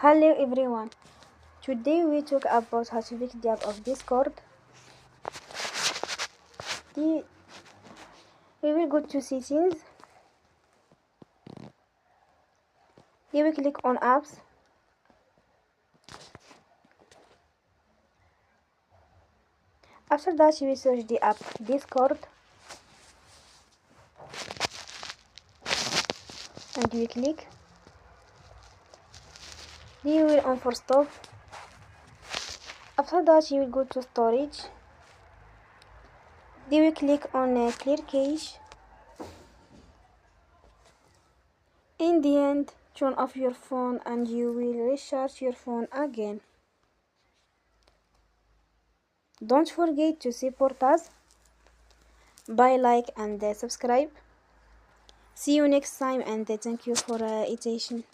Hello everyone. Today we talk about how to fix the app of Discord. We will go to settings. We will click on apps. After that, you will search the app Discord and you will click. Then you will on for stop. After that, you will go to storage. Then you click on clear cache. In the end, turn off your phone and you will recharge your phone again. Don't forget to support us by like and subscribe. See you next time and thank you for attention.